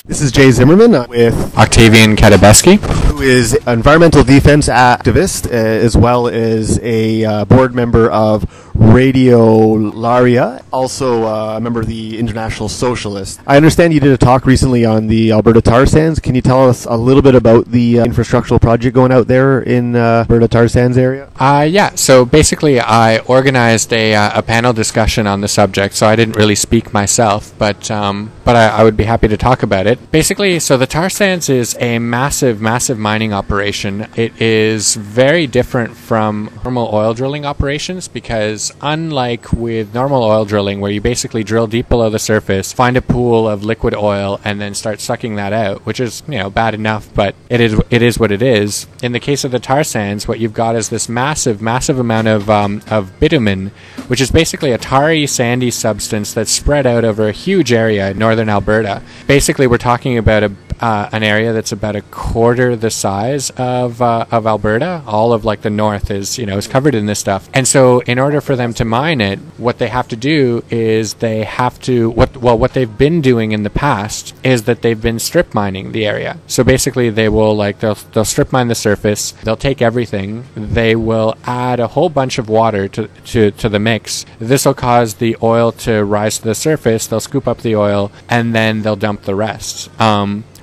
This is Jay Zimmerman with Octavian Katabeski, who is an environmental defense activist as well as a board member of Radiolaria, also a member of the International Socialists. I understand you did a talk recently on the Alberta tar sands. Can you tell us a little bit about the infrastructural project going out there in Alberta tar sands area? Yeah, so basically I organized a panel discussion on the subject, so I didn't really speak myself, but I would be happy to talk about it. Basically, so the tar sands is a massive mining operation. It is very different from normal oil drilling operations because unlike with normal oil drilling where you basically drill deep below the surface, find a pool of liquid oil and then start sucking that out, which is, bad enough, but it is what it is. In the case of the tar sands, what you've got is this massive amount of bitumen, which is basically a tarry, sandy substance that's spread out over a huge area in northern Alberta. Basically, we're talking about an area that's about a quarter the size of Alberta. All of the north is covered in this stuff. And so in order for them to mine it, what they have to do is they have to what they've been doing in the past is that they've been strip mining the area. So basically they will they'll strip mine the surface, they'll take everything, they will add a whole bunch of water to the mix. This will cause the oil to rise to the surface, they'll scoop up the oil, and then they'll dump the rest.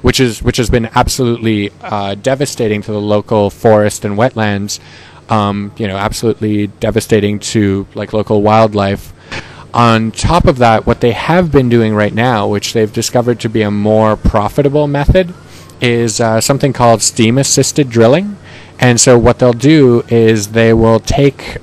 Which has been absolutely devastating to the local forest and wetlands, absolutely devastating to local wildlife. On top of that, what they have been doing right now, which they've discovered to be a more profitable method, is something called steam-assisted drilling. And so what they'll do is they will take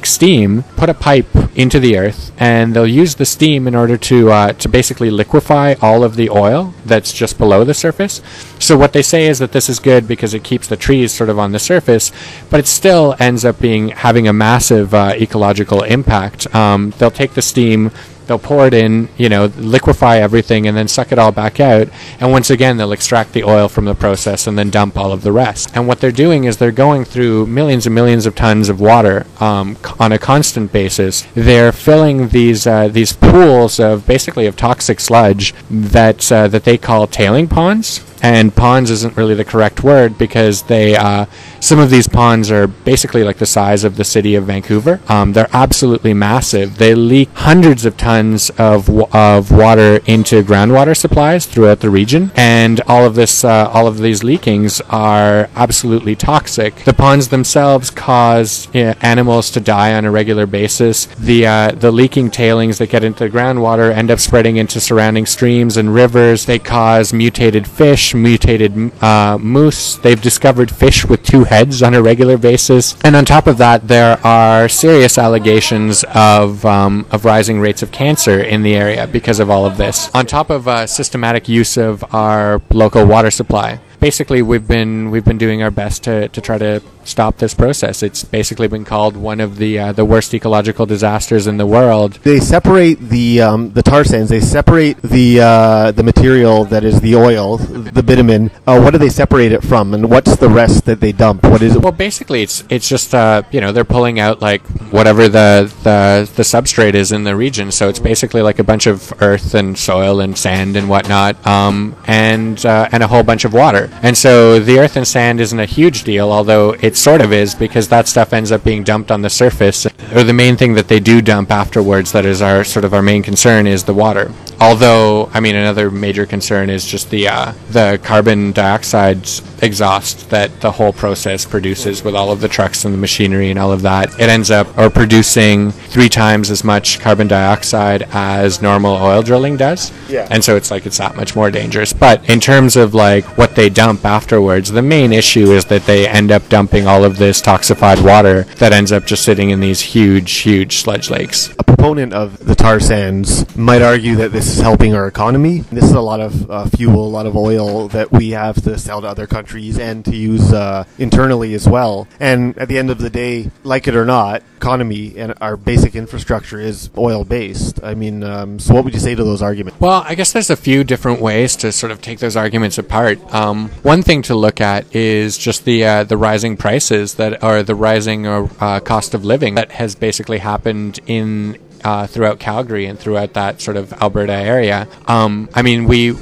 steam, put a pipe into the earth, and they'll use the steam in order to basically liquefy all of the oil that's just below the surface. So what they say is that this is good because it keeps the trees sort of on the surface, but it still ends up having a massive ecological impact. They'll take the steam, they'll pour it in, liquefy everything, and then suck it all back out. And once again, they'll extract the oil from the process and then dump all of the rest. And what they're doing is they're going through millions and millions of tons of water on a constant basis. They're filling these pools of toxic sludge that they call tailing ponds. And ponds isn't really the correct word because some of these ponds are basically the size of the city of Vancouver. They're absolutely massive. They leak hundreds of tons of water into groundwater supplies throughout the region, and all of these leakings are absolutely toxic. The ponds themselves cause animals to die on a regular basis. The leaking tailings that get into the groundwater end up spreading into surrounding streams and rivers. They cause mutated fish, mutated moose. They've discovered fish with two heads on a regular basis, and on top of that, there are serious allegations of rising rates of cancer in the area because of all of this. On top of systematic use of our local water supply. Basically, we've been doing our best to try to stop this process. It's basically been called one of the worst ecological disasters in the world. They separate the tar sands. They separate the material that is the oil, the bitumen. What do they separate it from, and what's the rest that they dump? What is it? Well, basically, it's just they're pulling out whatever the substrate is in the region. So it's basically a bunch of earth and soil and sand and whatnot, and a whole bunch of water. And so the earth and sand isn't a huge deal, although it sort of is, because that stuff ends up being dumped on the surface. Or the main thing that they do dump afterwards that is our main concern is the water. Although, another major concern is just the carbon dioxide exhaust that the whole process produces with all of the trucks and the machinery and all of that. It ends up producing 3 times as much carbon dioxide as normal oil drilling does. Yeah. And so it's that much more dangerous. But in terms of what they dump afterwards, the main issue is that they end up dumping all of this toxified water that ends up just sitting in these huge sludge lakes. A proponent of the tar sands might argue that this this is helping our economy. This is a lot of fuel, a lot of oil that we have to sell to other countries and to use internally as well. And at the end of the day, like it or not, economy and our basic infrastructure is oil-based. I mean, so what would you say to those arguments? Well, I guess there's a few different ways to sort of take those arguments apart. One thing to look at is just the rising prices that are the rising cost of living that has basically happened in throughout Calgary and throughout that sort of Alberta area. I mean, we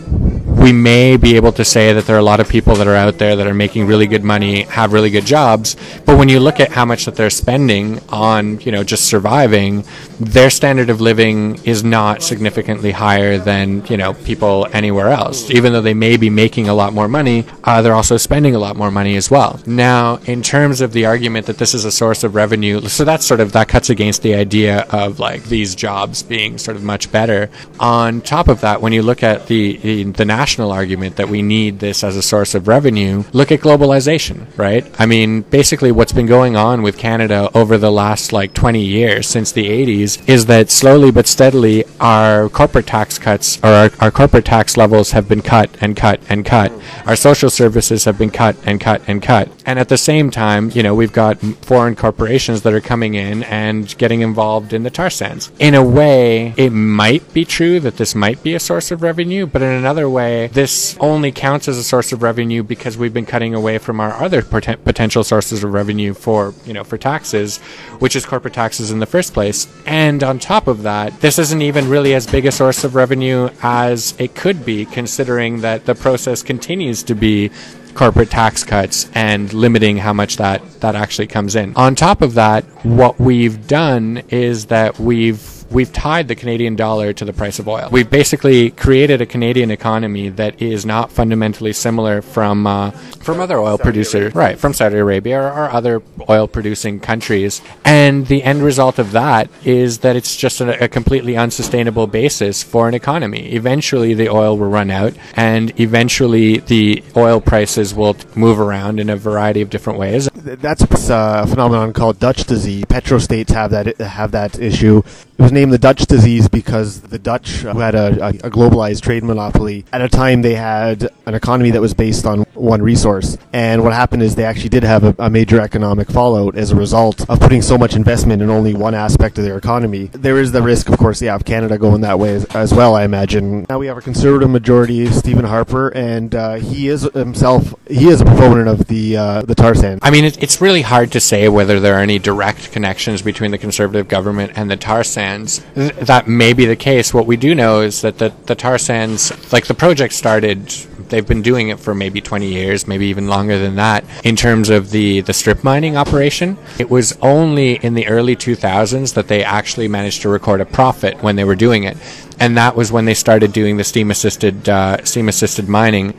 may be able to say that there are a lot of people that are out there that are making really good money, have really good jobs, but when you look at how much that they're spending on, just surviving, their standard of living is not significantly higher than, people anywhere else. Even though they may be making a lot more money, they're also spending a lot more money as well. Now, in terms of the argument that this is a source of revenue, so that cuts against the idea of like these jobs being sort of much better. On top of that, when you look at the national argument that we need this as a source of revenue, look at globalization, right? I mean, basically what's been going on with Canada over the last 20 years, since the 80s, is that slowly but steadily our corporate tax cuts, or our corporate tax levels have been cut and cut and cut. Our social services have been cut and cut and cut. And at the same time, we've got foreign corporations that are coming in and getting involved in the tar sands. In a way, it might be true that this might be a source of revenue, but in another way, this only counts as a source of revenue because we've been cutting away from our other potential sources of revenue for taxes, which is corporate taxes in the first place. And on top of that, this isn't even really as big a source of revenue as it could be, considering that the process continues to be corporate tax cuts and limiting how much that actually comes in. On top of that, what we've done is that we've tied the Canadian dollar to the price of oil. We've basically created a Canadian economy that is not fundamentally similar from other oil producers, right, from Saudi Arabia or other oil-producing countries. And the end result of that is that it's just a completely unsustainable basis for an economy. Eventually, the oil will run out, and eventually the oil prices will move around in a variety of different ways. That's a phenomenon called Dutch disease. Petrostates have that issue. It was named the Dutch disease because the Dutch, who had a globalized trade monopoly, at a time they had an economy that was based on one resource. And what happened is they actually did have a major economic fallout as a result of putting so much investment in only one aspect of their economy. There is the risk, of course, of Canada going that way as well, I imagine. Now we have a Conservative majority, Stephen Harper, and he is a proponent of the tar sands. I mean, it's really hard to say whether there are any direct connections between the Conservative government and the tar sands. That may be the case. What we do know is that the tar sands, the project started, they've been doing it for maybe 20 years, maybe even longer than that, in terms of the strip mining operation. It was only in the early 2000s that they actually managed to record a profit when they were doing it. And that was when they started doing the steam-assisted mining.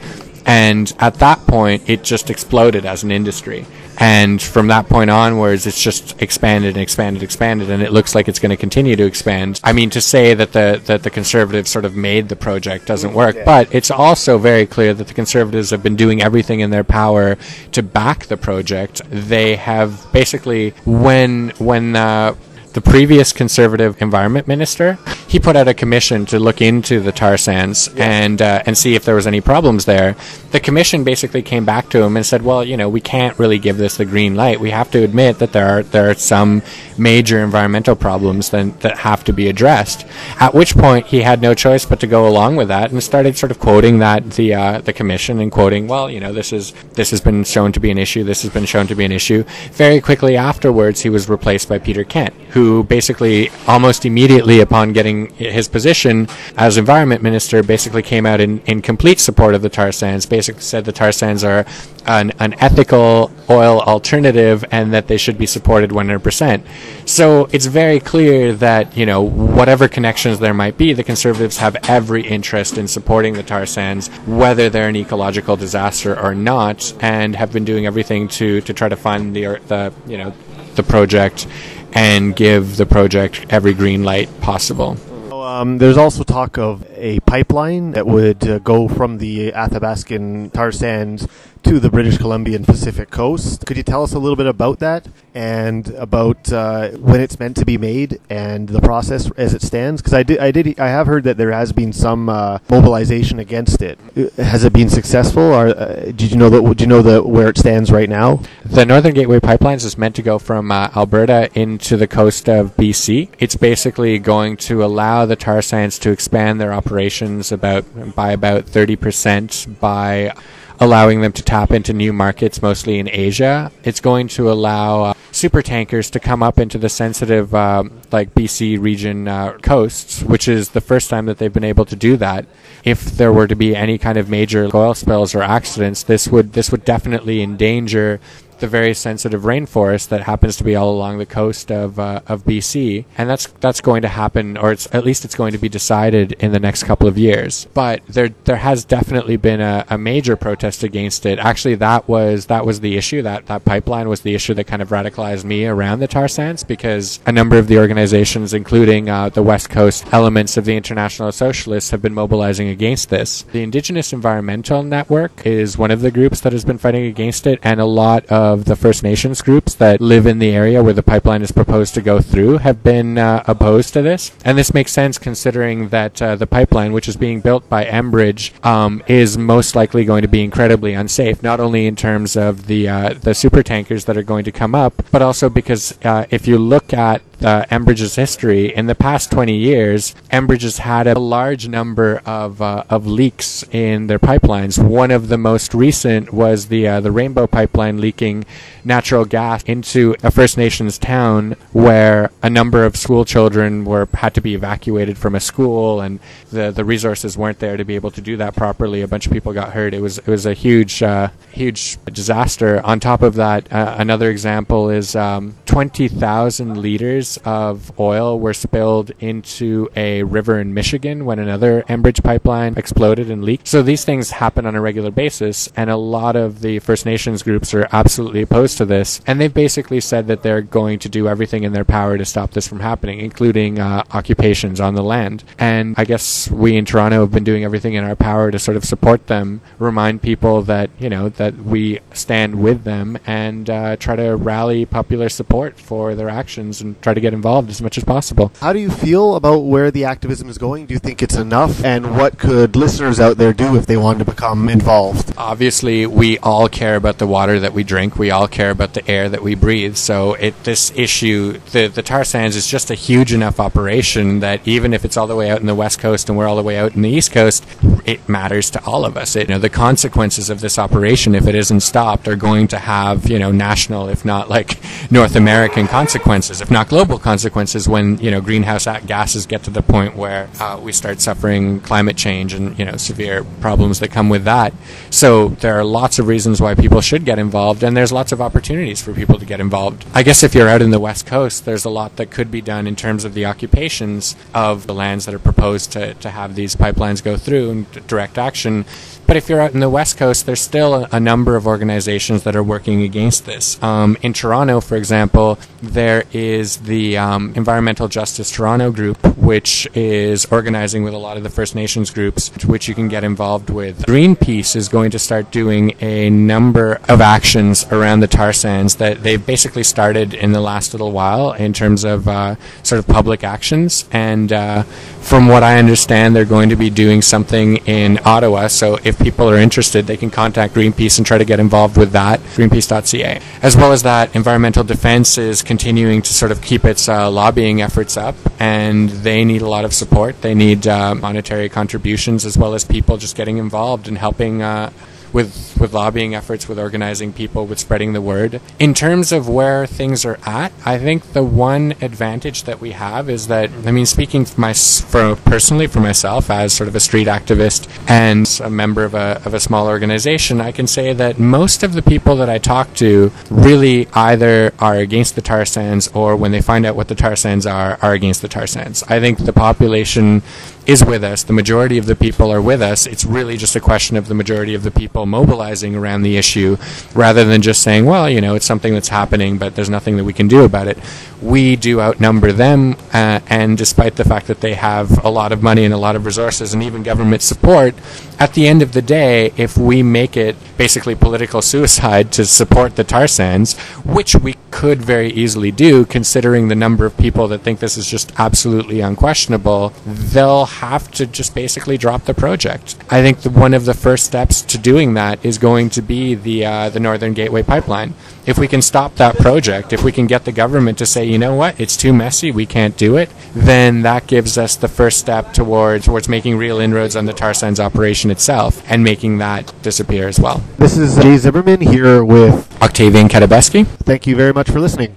And at that point, it just exploded as an industry. And from that point onwards, it's just expanded and expanded, and it looks like it's going to continue to expand. I mean, to say that the Conservatives sort of made the project doesn't work, but it's also very clear that the Conservatives have been doing everything in their power to back the project. They have basically, when the previous Conservative Environment Minister, he put out a commission to look into the tar sands and see if there was any problems there. The commission basically came back to him and said, well, we can't really give this the green light. We have to admit that there are some major environmental problems that have to be addressed. At which point he had no choice but to go along with that and started sort of quoting the commission and quoting, well, this has been shown to be an issue. This has been shown to be an issue. Very quickly afterwards, he was replaced by Peter Kent, who basically almost immediately upon getting his position as environment minister basically came out in complete support of the tar sands, basically said the tar sands are an ethical oil alternative and that they should be supported 100%. So it's very clear that, whatever connections there might be, the Conservatives have every interest in supporting the tar sands, whether they're an ecological disaster or not, and have been doing everything to try to fund the project and give the project every green light possible. There's also talk of a pipeline that would go from the Athabascan tar sands to the British Columbian Pacific coast. Could you tell us a little bit about that and about when it's meant to be made and the process as it stands? Because I have heard that there has been some mobilization against it. Has it been successful, or did you know that? Would you know where it stands right now? The Northern Gateway Pipelines is meant to go from Alberta into the coast of BC. It's basically going to allow the tar sands to expand their operations by about 30% by allowing them to tap into new markets, mostly in Asia. It's going to allow super tankers to come up into the sensitive BC region coasts, which is the first time that they've been able to do that. If there were to be any kind of major oil spills or accidents, this would definitely endanger the very sensitive rainforest that happens to be all along the coast of BC, and that's going to happen, or at least it's going to be decided in the next couple of years. But there has definitely been a major protest against it. Actually, that was the issue. That pipeline was the issue that kind of radicalized me around the tar sands, because a number of the organizations, including the West Coast elements of the International Socialists, have been mobilizing against this. The Indigenous Environmental Network is one of the groups that has been fighting against it, and a lot of the First Nations groups that live in the area where the pipeline is proposed to go through have been opposed to this. And this makes sense considering that the pipeline, which is being built by Enbridge, is most likely going to be incredibly unsafe, not only in terms of the super tankers that are going to come up, but also because if you look at Enbridge's history, in the past 20 years, Enbridge has had a large number of leaks in their pipelines. One of the most recent was the Rainbow Pipeline leaking natural gas into a First Nations town where a number of school children had to be evacuated from a school, and the resources weren't there to be able to do that properly. A bunch of people got hurt. It was a huge disaster. On top of that, another example is 20,000 liters of oil were spilled into a river in Michigan when another Enbridge pipeline exploded and leaked. So these things happen on a regular basis, and a lot of the First Nations groups are absolutely opposed to this, and they've basically said that they're going to do everything in their power to stop this from happening, including occupations on the land. And I guess we in Toronto have been doing everything in our power to sort of support them, remind people that, that we stand with them, and try to rally popular support for their actions and try to get involved as much as possible. How do you feel about where the activism is going? Do you think it's enough? And what could listeners out there do if they wanted to become involved? Obviously, we all care about the water that we drink. We all care about the air that we breathe. So this issue, the tar sands, is just a huge enough operation that even if it's all the way out in the West Coast and we're all the way out in the East Coast, it matters to all of us. The consequences of this operation, if it isn't stopped, are going to have, national, if not like North American consequences, if not global consequences, when, greenhouse gases get to the point where we start suffering climate change and, severe problems that come with that. So there are lots of reasons why people should get involved, and there's lots of opportunities for people to get involved. I guess if you're out in the West Coast, there's a lot that could be done in terms of the occupations of the lands that are proposed to have these pipelines go through and direct action. But if you're out in the West Coast, there's still a number of organizations that are working against this. In Toronto, for example, there is the Environmental Justice Toronto group, which is organizing with a lot of the First Nations groups, which you can get involved with. Greenpeace is going to start doing a number of actions around the tar sands that they've basically started in the last little while in terms of sort of public actions. And from what I understand, they're going to be doing something in Ottawa. So if people are interested, they can contact Greenpeace and try to get involved with that, greenpeace.ca. As well as that, Environmental Defense is continuing to sort of keep its lobbying efforts up, and they need a lot of support. They need monetary contributions, as well as people just getting involved and helping with lobbying efforts, with organizing people, with spreading the word. In terms of where things are at, I think the one advantage that we have is that, speaking personally for myself as sort of a street activist and a member of a small organization, I can say that most of the people that I talk to really either are against the tar sands, or when they find out what the tar sands are against the tar sands. I think the population is with us. The majority of the people are with us. It's really just a question of the majority of the people people mobilizing around the issue, rather than just saying, well, it's something that's happening, but there's nothing that we can do about it. We do outnumber them, and despite the fact that they have a lot of money and a lot of resources and even government support, at the end of the day, if we make it basically political suicide to support the tar sands, which we could very easily do, considering the number of people that think this is just absolutely unquestionable, they'll have to just basically drop the project. I think one of the first steps to doing that is going to be the Northern Gateway Pipeline. If we can stop that project, if we can get the government to say, you know what, it's too messy, we can't do it, then that gives us the first step towards making real inroads on the tar sands operation itself and making that disappear as well. This is Jay Zimmerman here with Octavian Katabeski. Thank you very much for listening.